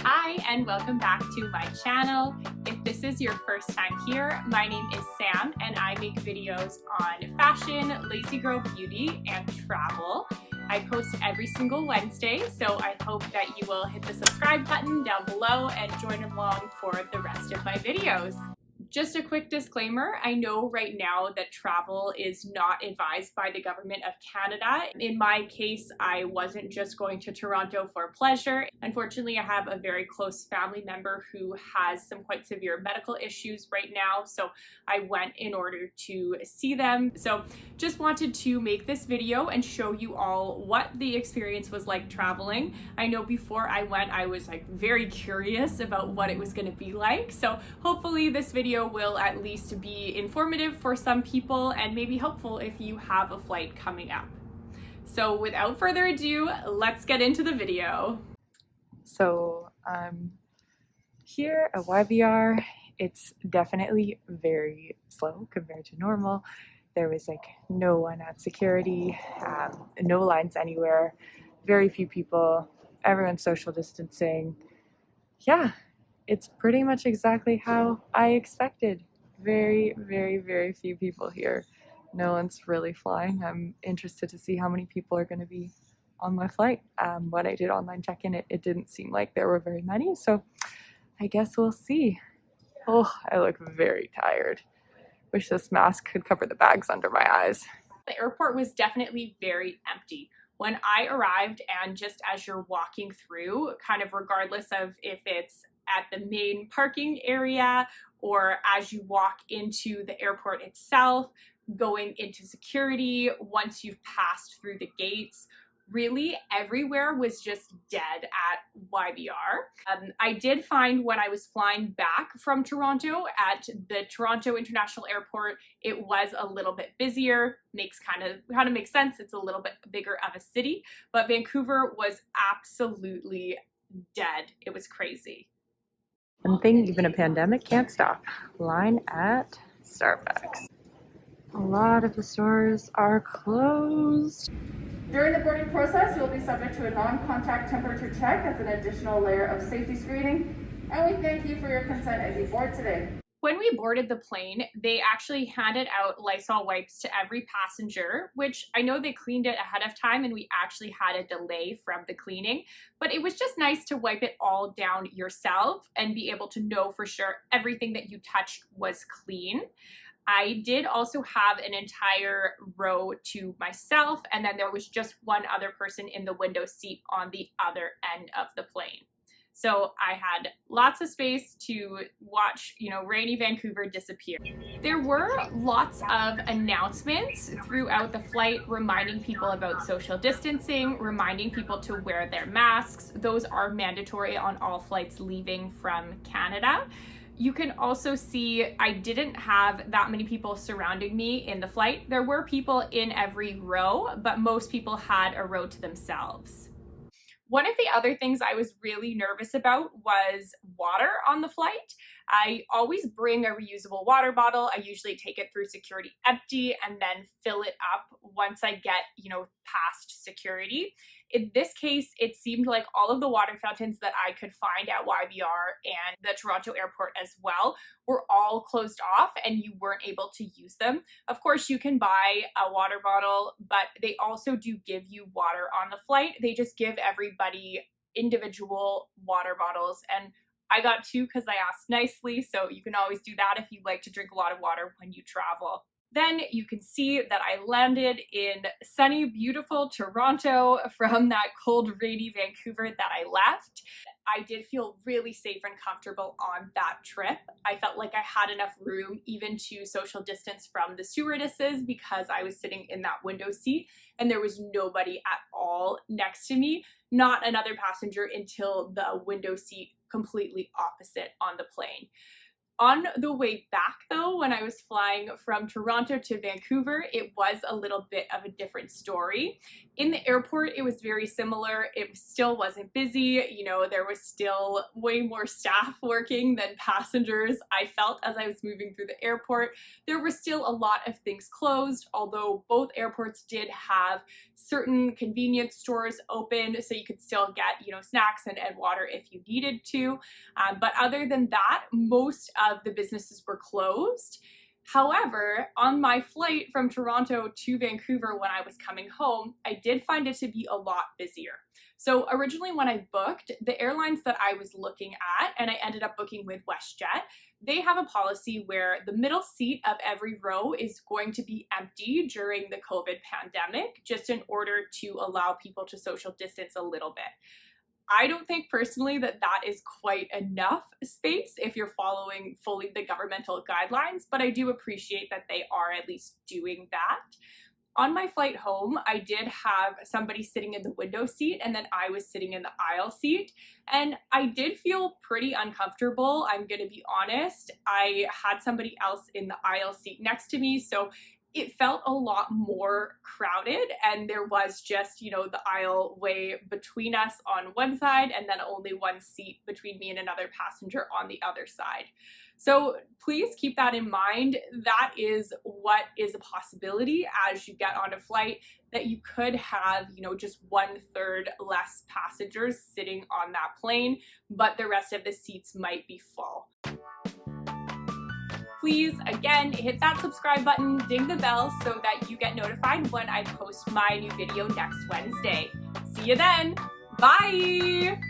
Hi and welcome back to my channel. If this is your first time here, my name is Sam and I make videos on fashion, lazy girl beauty, and travel. I post every single Wednesday, so I hope that you will hit the subscribe button down below and join along for the rest of my videos. Just a quick disclaimer, I know right now that travel is not advised by the government of Canada. In my case, I wasn't just going to Toronto for pleasure. Unfortunately, I have a very close family member who has some quite severe medical issues right now, so I went in order to see them. So just wanted to make this video and show you all what the experience was like traveling. I know before I went, I was very curious about what it was going to be like, so hopefully this video will at least be informative for some people and maybe helpful if you have a flight coming up. So without further ado, let's get into the video. So I'm here at YVR. It's definitely very slow compared to normal. There was no one at security, no lines anywhere, very few people, everyone's social distancing. Yeah, it's pretty much exactly how I expected. Very, very, very few people here. No one's really flying. I'm interested to see how many people are going to be on my flight. When I did online check-in, it didn't seem like there were very many, so I guess we'll see. Oh, I look very tired. Wish this mask could cover the bags under my eyes. The airport was definitely very empty. When I arrived, and just as you're walking through, kind of regardless of if it's at the main parking area or as you walk into the airport itself, going into security, once you've passed through the gates, really everywhere was just dead at YVR. I did find when I was flying back from Toronto at the Toronto International Airport, it was a little bit busier. Kind of makes sense. It's a little bit bigger of a city, but Vancouver was absolutely dead. It was crazy. One thing even a pandemic can't stop. Line at Starbucks. A lot of the stores are closed. During the boarding process, you'll be subject to a non-contact temperature check as an additional layer of safety screening, and we thank you for your consent as you board today. When we boarded the plane, they actually handed out Lysol wipes to every passenger, which I know they cleaned it ahead of time and we actually had a delay from the cleaning, but it was just nice to wipe it all down yourself and be able to know for sure everything that you touched was clean. I did also have an entire row to myself, and then there was just one other person in the window seat on the other end of the plane. So I had lots of space to watch, rainy Vancouver disappear. There were lots of announcements throughout the flight reminding people about social distancing, reminding people to wear their masks. Those are mandatory on all flights leaving from Canada. You can also see I didn't have that many people surrounding me in the flight. There were people in every row, but most people had a row to themselves. One of the other things I was really nervous about was water on the flight. I always bring a reusable water bottle. I usually take it through security empty and then fill it up once I get, past security. In this case, it seemed like all of the water fountains that I could find at YVR and the Toronto airport as well were all closed off and you weren't able to use them. Of course, you can buy a water bottle, but they also do give you water on the flight. They just give everybody individual water bottles, and I got two because I asked nicely, so you can always do that if you like to drink a lot of water when you travel. Then you can see that I landed in sunny, beautiful Toronto from that cold, rainy Vancouver that I left. I did feel really safe and comfortable on that trip. I felt like I had enough room even to social distance from the stewardesses because I was sitting in that window seat and there was nobody at all next to me, not another passenger until the window seat completely opposite on the plane. On the way back though, when I was flying from Toronto to Vancouver, it was a little bit of a different story. In the airport, it was very similar. It still wasn't busy. You know, there was still way more staff working than passengers. I felt as I was moving through the airport, there were still a lot of things closed, although both airports did have certain convenience stores open, so you could still get, you know, snacks and water if you needed to. But other than that, most of the businesses were closed. However, on my flight from Toronto to Vancouver when I was coming home, I did find it to be a lot busier. So originally when I booked, the airlines that I was looking at, and I ended up booking with WestJet, they have a policy where the middle seat of every row is going to be empty during the COVID pandemic, just in order to allow people to social distance a little bit. I don't think personally that that is quite enough space if you're following fully the governmental guidelines, but I do appreciate that they are at least doing that. On my flight home, I did have somebody sitting in the window seat and then I was sitting in the aisle seat, and I did feel pretty uncomfortable. I'm gonna be honest. I had somebody else in the aisle seat next to me, so it felt a lot more crowded, and there was just, you know, the aisle way between us on one side and then only one seat between me and another passenger on the other side. So please keep that in mind. That is what is a possibility as you get on a flight, that you could have, you know, just 1/3 less passengers sitting on that plane, but the rest of the seats might be full. Please, again, hit that subscribe button, ding the bell so that you get notified when I post my new video next Wednesday. See you then. Bye.